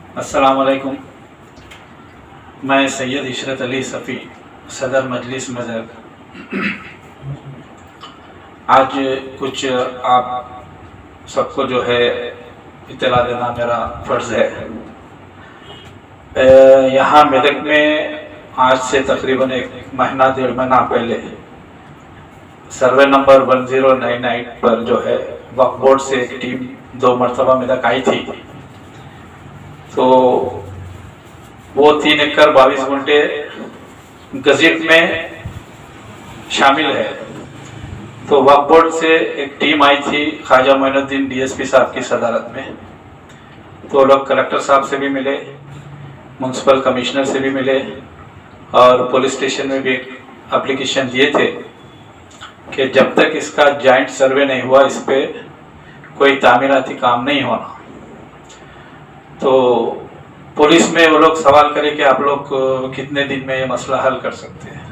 अस्सलाम वालेकुम। मैं सैयद इशरत अली सफ़ी, सदर मजलिस मज़हब। आज कुछ आप सबको जो है इत्तला देना मेरा फ़र्ज़ है। यहाँ मेदक में आज से तकरीबन एक महीना 1.5 महीना पहले सर्वे नंबर 1098 पर जो है वक्फ बोर्ड से एक टीम 2 मरतबा मेदक आई थी। तो वो 3 एकड़ 22 गुंठे गज़ट में शामिल है। तो वक्फ बोर्ड से एक टीम आई थी ख्वाजा मोइनुद्दीन डीएसपी साहब की सदारत में। तो लोग कलेक्टर साहब से भी मिले, म्यूनसिपल कमिश्नर से भी मिले और पुलिस स्टेशन में भी एक एप्लीकेशन दिए थे कि जब तक इसका जॉइंट सर्वे नहीं हुआ इस पर कोई तामीराती काम नहीं होना। तो पुलिस में वो लोग सवाल करें कि आप लोग कितने दिन में ये मसला हल कर सकते हैं।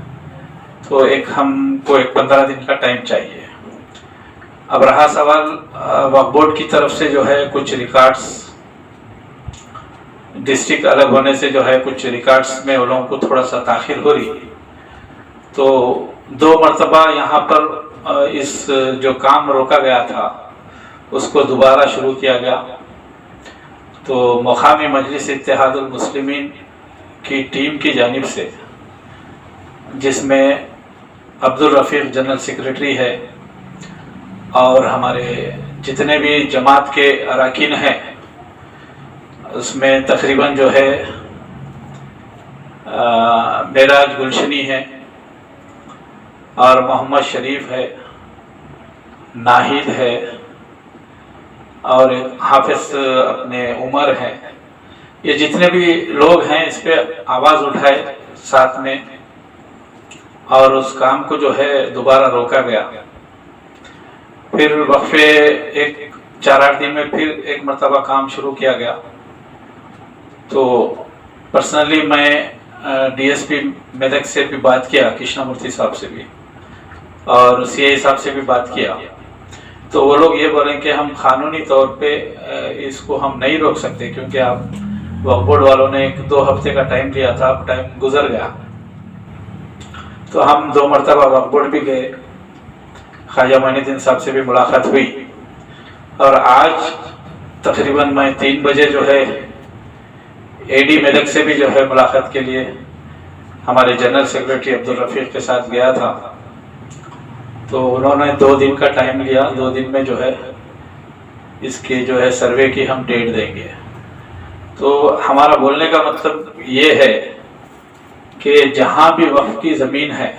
तो हमको 15 दिन का टाइम चाहिए। अब रहा सवाल वक्फ बोर्ड की तरफ से जो है कुछ रिकॉर्ड्स डिस्ट्रिक्ट अलग होने से जो है कुछ रिकॉर्ड्स में उन लोगों को थोड़ा सा ताख़िर हो रही। तो 2 मरतबा यहाँ पर इस जो काम रोका गया था उसको दोबारा शुरू किया गया। तो मुक़ामी मजलिस इत्तेहादुल मुस्लिमीन की टीम की जानिब से, जिसमें अब्दुल रफ़ीक जनरल सेक्रेटरी है और हमारे जितने भी जमात के अरकान हैं उसमें तकरीबन जो है मेराज गुलशनी है और मोहम्मद शरीफ है, नाहिद है और हाफिज अपने उमर हैं। ये जितने भी लोग हैं इस पे आवाज़ उठाए साथ में और उस काम को जो है दोबारा रोका गया। फिर वक्फे एक 4-8 दिन में फिर एक मरतबा काम शुरू किया गया। तो पर्सनली मैं डीएसपी मेदक से भी बात किया, कृष्णमूर्ति साहब से भी और सीआई साहब से भी बात किया। तो वो लोग ये बोलें कि हम कानूनी तौर पे इसको हम नहीं रोक सकते क्योंकि आप वक्फ बोर्ड वालों ने 1-2 हफ्ते का टाइम लिया था, अब टाइम गुजर गया। तो हम 2 मरतबा वक्फ बोर्ड भी गए, ख्वाजा मोइनुद्दीन साहब से भी मुलाकात हुई और आज तकरीबन मैं 3 बजे जो है एडी मेदक से भी जो है मुलाकात के लिए हमारे जनरल सेक्रेटरी अब्दुल रफ़ीक के साथ गया था। तो उन्होंने 2 दिन का टाइम लिया। 2 दिन में जो है इसके जो है सर्वे की हम डेट देंगे। तो हमारा बोलने का मतलब ये है कि जहाँ भी वक्फ की ज़मीन है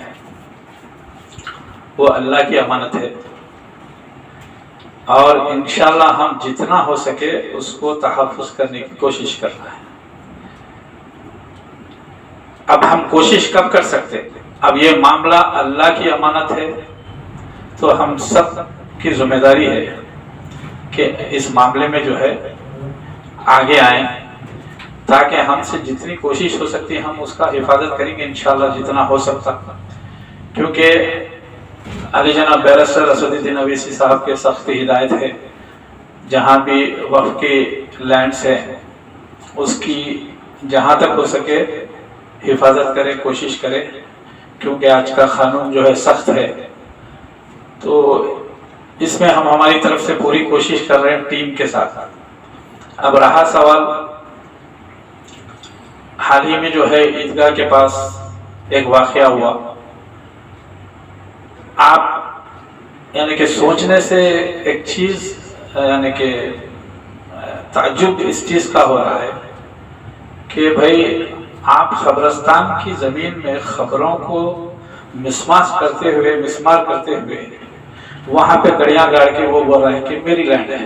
वो अल्लाह की अमानत है और इंशाअल्लाह हम जितना हो सके उसको तहफ़्फ़ुज़ करने की कोशिश करना है। अब हम कोशिश कब कर सकते हैं? अब ये मामला अल्लाह की अमानत है तो हम सब की जिम्मेदारी है कि इस मामले में जो है आगे आएँ ताकि हमसे जितनी कोशिश हो सकती है हम उसका हिफाजत करेंगे इंशाअल्लाह जितना हो सकता। क्योंकि अली जनाब बैरिस्टर असदुद्दीन अवैसी साहब के सख्त हिदायत है जहाँ भी वक्फ की लैंड्स है उसकी जहाँ तक हो सके हिफाजत करें, कोशिश करें क्योंकि आज का कानून जो है सख्त है। तो इसमें हम हमारी तरफ से पूरी कोशिश कर रहे हैं टीम के साथ। अब रहा सवाल, हाल ही में जो है ईदगाह के पास एक वाक़या हुआ। आप यानी कि सोचने से एक चीज़ यानी कि ताज्जुब इस चीज़ का हो रहा है कि भाई आप ख़बरस्तान की ज़मीन में ख़बरों को मिसमार करते हुए वहाँ पे कड़ियाँ गाड़ के वो बोल रहे हैं कि मेरी लैंड है।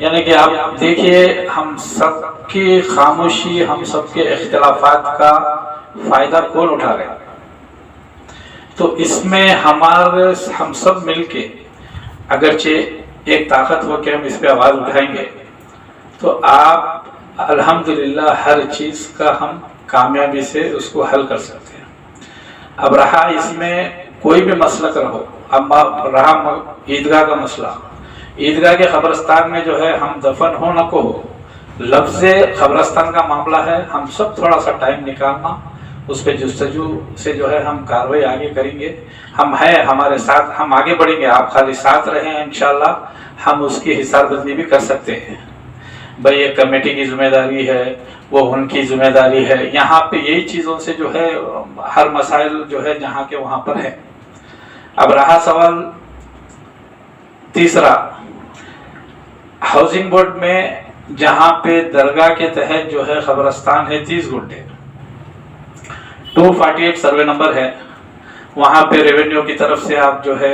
यानी कि आप देखिए हम सबकी खामोशी, हम सबके इख्तिलाफात का फ़ायदा कौन उठा रहे हैं। तो इसमें हम सब मिलके अगरचे एक ताकत हो के हम इस पे आवाज़ उठाएंगे तो आप अल्हम्दुलिल्लाह हर चीज़ का हम कामयाबी से उसको हल कर सकते हैं। अब रहा इसमें कोई भी मसला रहो, अब रहा ईदगाह का मसला, ईदगाह के कब्रिस्तान में जो है हम दफन हो न को हो लफ्ज़ खबरस्तान का मामला है, हम सब थोड़ा सा टाइम निकालना, उस पर जुस्तजू से जो है हम कार्रवाई आगे करेंगे। हम हैं, हमारे साथ हम आगे बढ़ेंगे, आप खाली साथ रहें, इंशाल्लाह हम उसकी हिसाबबंदी भी कर सकते हैं। भाई ये कमेटी की जिम्मेदारी है, वो उनकी जिम्मेदारी है। यहाँ पे यही चीज़ों से जो है हर मसाइल जो है जहाँ के वहाँ पर है। अब रहा सवाल तीसरा, हाउसिंग बोर्ड में जहाँ पे दरगाह के तहत जो है खबरस्तान है 30 गुंठे, 248 सर्वे नंबर है, वहाँ पे रेवेन्यू की तरफ से आप जो है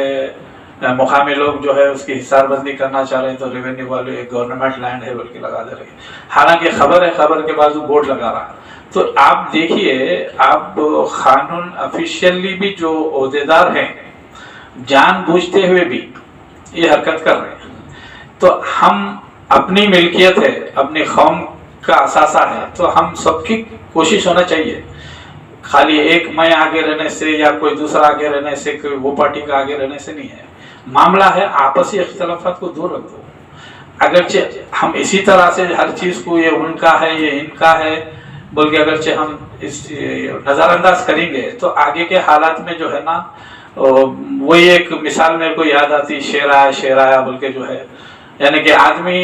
मुकामी लोग जो है उसकी हिसाबबंदी करना चाह रहे हैं, तो रेवेन्यू वाले एक गवर्नमेंट लैंड है बोल के लगा दे रहे हैं। हालांकि खबर है, खबर के बाजू बोर्ड लगा रहा है। तो आप देखिए, आप कानून ऑफिशियली भी जो ओहदेदार हैं जानबूझते हुए भी ये हरकत कर रहे हैं। तो हम अपनी मिल्कियत है, अपनी कौम का असासा है, तो हम सबकी कोशिश होना चाहिए। खाली एक मैं आगे रहने से या कोई दूसरा आगे रहने से, कोई वो पार्टी का आगे रहने से नहीं है। मामला है आपसी इख्तिलाफात को दूर रख दो। अगरचे हम इसी तरह से हर चीज़ को ये उनका है ये इनका है बोल के अगरचे हम इस नज़रअंदाज करेंगे, तो आगे के हालात में जो है ना, वही एक मिसाल मेरे को याद आती, शेर आया बोल के जो है, यानी कि आदमी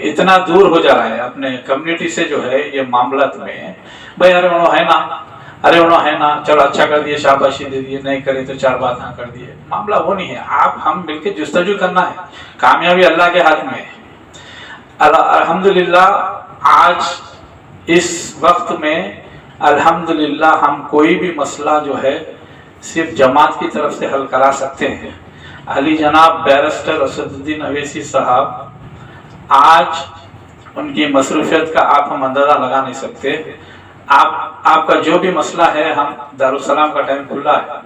इतना दूर हो जा रहा है अपने कम्युनिटी से जो है ये मामला में। भाई अरे उन्होंने है ना, अरे उन्होंने है ना, चलो अच्छा कर दिए, शाबाशी दे दिए, नहीं करे तो चार बात ना कर दिए। मामला वो नहीं है, आप हम मिलके जुस्तजू करना है, कामयाबी अल्लाह के हाथ में है। अल्हम्दुलिल्लाह आज इस वक्त में अल्हम्दुलिल्लाह हम कोई भी मसला जो है सिर्फ जमात की तरफ से हल करा सकते हैं। अली जनाब बैरिस्टर असदुद्दीन अवैसी साहब, आज उनकी मसरूफियत का आप हम अंदाज़ा लगा नहीं सकते। आपका जो भी मसला है, हम दारुस्सलाम का टाइम खुला है,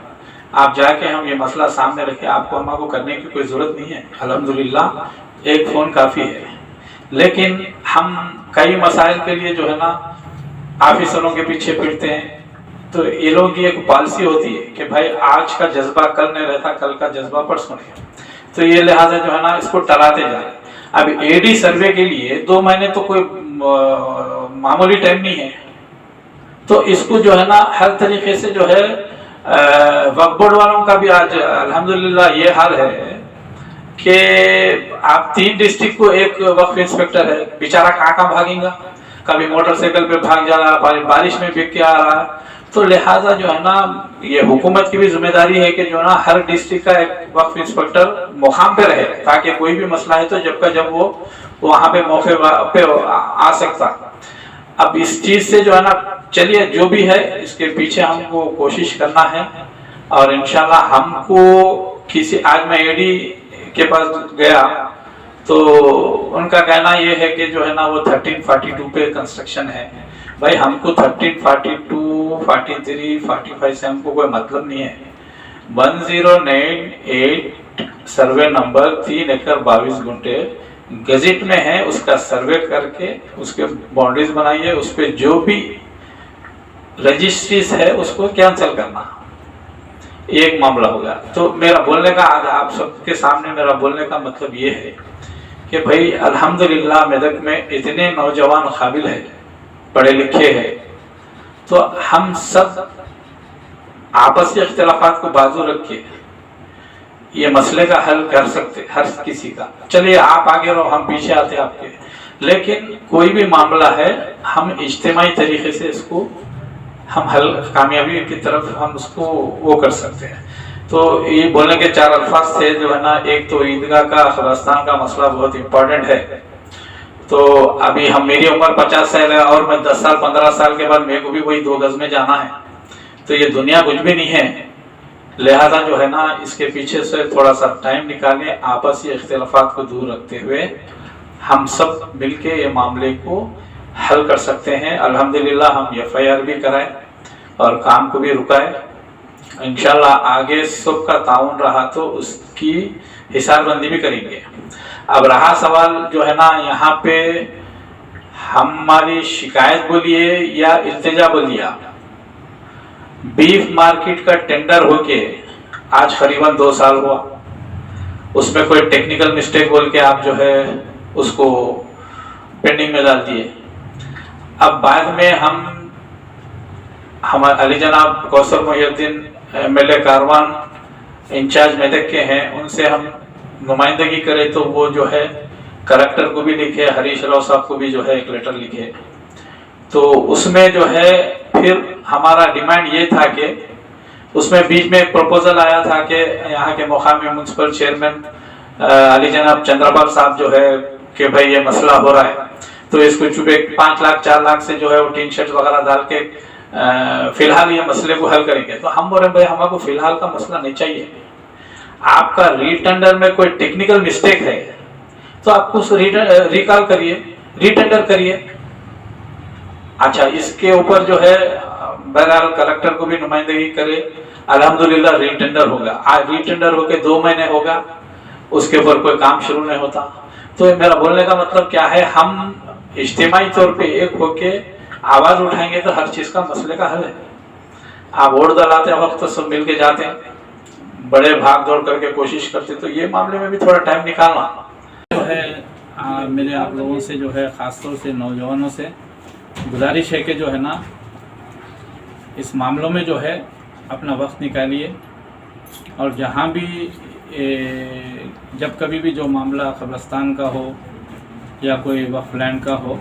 आप जाके हम ये मसला सामने रखें, आपको हमको करने की कोई ज़रूरत नहीं है। अल्हम्दुलिल्लाह एक फ़ोन काफ़ी है। लेकिन हम कई मसाइल के लिए जो है ना ऑफिसरों के पीछे फिरते हैं। तो ये लोगों की एक पॉलिसी होती है कि भाई आज का जज्बा कल नहीं रहता, कल का जज्बा परसों नहीं। तो ये लिहाजा जो है ना इसको टलाते जा रहे हैं। अब एडी सर्वे के लिए 2 महीने तो कोई मामूली टाइम नहीं है। तो इसको जो है ना हर तरीके से जो है वक्फ बोर्ड वालों का भी आज अल्हम्दुलिल्लाह ये हाल है कि आप 3 डिस्ट्रिक्ट को एक वक्फ इंस्पेक्टर है, बेचारा कहाँ भागेगा, कभी मोटरसाइकिल पे भाग जा रहा है, बारिश में बिक के आ रहा है। तो लिहाजा जो है ना ये हुकूमत की भी जिम्मेदारी है कि जो है ना हर डिस्ट्रिक्ट का एक वक्फ इंस्पेक्टर मुकाम पे रहे, ताकि कोई भी मसला है तो जब वो वहाँ पे मौके पे आ सकता। अब इस चीज़ से जो है ना, चलिए जो भी है इसके पीछे हमको कोशिश करना है। और इंशाल्लाह हमको किसी, आज मैं एडी के पास गया तो उनका कहना ये है कि जो है ना वो 1342 पे कंस्ट्रक्शन है। भाई हमको 1342, 43, 45 से हमको कोई मतलब नहीं है। 1098 सर्वे नंबर 3 एकड़ 22 गुंठे गजेट में है, उसका सर्वे करके उसके बाउंड्रीज बनाइए, उस पर जो भी रजिस्ट्रीज है उसको कैंसिल करना, एक मामला होगा। तो मेरा बोलने का, आज आप सबके सामने मेरा बोलने का मतलब ये है कि भाई अल्हम्दुलिल्लाह मेदक में इतने नौजवान काबिल है, पढ़े लिखे हैं, तो हम सब आपसी इख्तिलाफात को बाजू रख के ये मसले का हल कर सकते हर किसी का। चलिए आप आगे रहो, हम पीछे आते आपके, लेकिन कोई भी मामला है हम इज्तिमाई तरीके से इसको हम हल, कामयाबी की तरफ हम उसको वो कर सकते हैं। तो ये बोलने के 4 अल्फाज थे जो है ना, एक तो ईदगाह का खबरस्तान का मसला बहुत इम्पोर्टेंट है। तो अभी हम, मेरी उम्र 50 साल है और मैं 10 साल 15 साल के बाद मेरे को भी वही 2 गज में जाना है, तो ये दुनिया कुछ भी नहीं है। लिहाजा जो है ना इसके पीछे से थोड़ा सा टाइम निकालें, आपसी इख्तिलाफात को दूर रखते हुए हम सब मिलके ये मामले को हल कर सकते हैं। अल्हम्दुलिल्लाह हम FIR भी कराए और काम को भी रुकाए। इंशाल्लाह आगे सबका ताउन रहा तो उसकी हिसाबबंदी भी करेंगे। अब रहा सवाल जो है ना, यहाँ पे हमारी शिकायत बोलिए या इल्तिजा बोलिए, बीफ मार्केट का टेंडर होके आज करीबन 2 साल हुआ, उसमें कोई टेक्निकल मिस्टेक बोल के आप जो है उसको पेंडिंग में डाल दिए। अब बाद में हम हमारे अली जनाब कौसर मोहिउद्दीन MLA कारवान इंचार्ज मेदक के हैं, उनसे हम नुमाइंदगी करें तो वो जो है कलेक्टर को भी लिखे, हरीश राव साहब को भी जो है एक लेटर लिखे। तो उसमें जो है फिर हमारा डिमांड ये था कि उसमें बीच में एक प्रपोजल आया था कि यहाँ के मुकामी म्युनिसिपल चेयरमैन अली जनाब चंद्रपाल साहब जो है कि भाई ये मसला हो रहा है तो इसको चुपे 5 लाख 4 लाख से जो है वो टीन शेड वगैरह डाल के फिलहाल ये मसले को हल करेंगे। तो हम बोले भाई हमको फिलहाल का मसला नहीं चाहिए, आपका रीटेंडर में कोई टेक्निकल मिस्टेक है तो आप उस रिकॉल करिए, रीटेंडर करिए। अच्छा, इसके ऊपर जो है बहरहाल कलेक्टर को भी नुमाइंदगी करे, अल्हम्दुलिल्लाह रीटेंडर होगा। आज रीटेंडर होके 2 महीने होगा, उसके ऊपर कोई काम शुरू नहीं होता। तो मेरा बोलने का मतलब क्या है, हम इज्तिमाई तौर पे एक होके आवाज उठाएंगे तो हर चीज का मसले का हल है। आप वोट दलाते वक्त तो सब मिल के जाते हैं, बड़े भाग दौड़ करके कोशिश करते, तो ये मामले में भी थोड़ा टाइम निकालना जो है मेरे आप लोगों से जो है ख़ासतौर से नौजवानों से गुजारिश है कि जो है ना इस मामलों में जो है अपना वक्त निकालिए और जहाँ भी जब कभी भी जो मामला कब्रिस्तान का हो या कोई वक्फ लैंड का हो,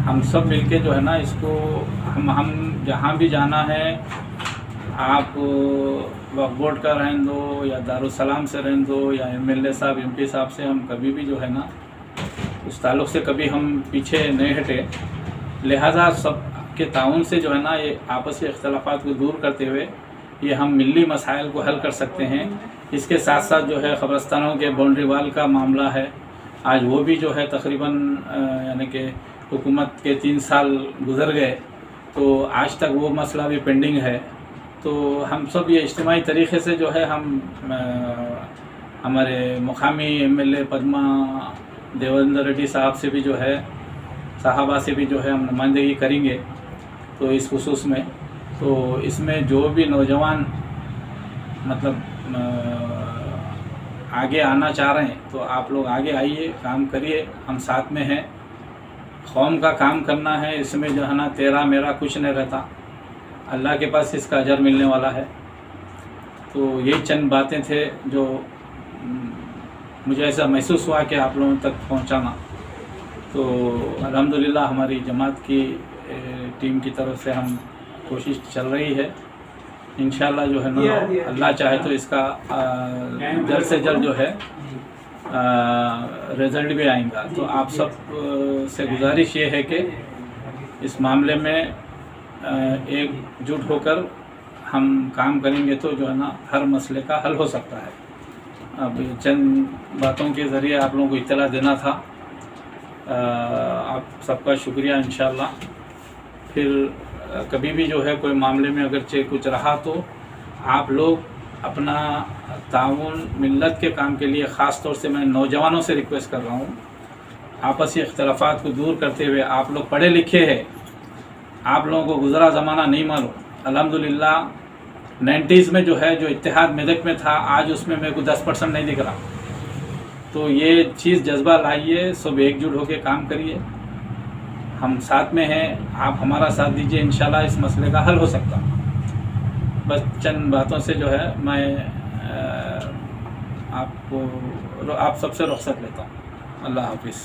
हम सब मिलके जो है ना इसको हम जहाँ भी जाना है, आप वक्फ बोर्ड का रहने दो या दारुसलाम से रहने दो या MLA साहब MP साहब से, हम कभी भी जो है ना उस ताल्लुक़ से कभी हम पीछे नहीं हटे। लिहाजा सब के ताउन से जो है ना ये आपसी इख्तलाफात को दूर करते हुए ये हम मिली मसाइल को हल कर सकते हैं। इसके साथ साथ जो है कब्रिस्तानों के बाउंड्री वाल का मामला है, आज वो भी जो है तकरीबन यानी कि हुकूमत के 3 साल गुजर गए तो आज तक वो मसला भी पेंडिंग है। तो हम सब ये इज्तिमाई तरीक़े से जो है हम हमारे मुकामी MLA पद्मा देवेंद्र रेड्डी साहब से भी जो है साहबा से भी जो है हम नुमाइंदगी करेंगे। तो इस खुसूस में तो इसमें जो भी नौजवान मतलब आगे आना चाह रहे हैं तो आप लोग आगे आइए, काम करिए, हम साथ में हैं। कौम का काम करना है, इसमें जो है ना तेरा मेरा कुछ नहीं रहता, अल्लाह के पास इसका अजर मिलने वाला है। तो यही चंद बातें थे जो मुझे ऐसा महसूस हुआ कि आप लोगों तक पहुंचाना। तो अल्हम्दुलिल्लाह हमारी जमात की टीम की तरफ से हम कोशिश चल रही है, इंशाल्लाह जो है ना अल्लाह चाहे तो इसका जल्द से जल्द जो है रिज़ल्ट भी आएगा। तो आप सब से गुजारिश ये है कि इस मामले में एकजुट होकर हम काम करेंगे तो जो है ना हर मसले का हल हो सकता है। अब चंद बातों के ज़रिए आप लोगों को इत्तला देना था। आप सबका शुक्रिया। इंशाल्लाह फिर कभी भी जो है कोई मामले में अगरचे कुछ रहा तो आप लोग अपना ताउन मिल्लत के काम के लिए ख़ास तौर से मैं नौजवानों से रिक्वेस्ट कर रहा हूँ, आपसी इख्तलाफात को दूर करते हुए, आप लोग पढ़े लिखे हैं, आप लोगों को गुज़रा ज़माना नहीं मालूम। अल्हम्दुलिल्लाह 90s में जो है जो इत्तेहाद मेदक में था, आज उसमें मेरे को 10% नहीं दिख रहा। तो ये चीज़ जज्बा लाइए, सब एकजुट होकर काम करिए, हम साथ में हैं, आप हमारा साथ दीजिए, इंशाल्लाह इस मसले का हल हो सकता। बस चंद बातों से जो है मैं आप सबसे रुख्सत लेता हूँ। अल्लाह हाफिज़।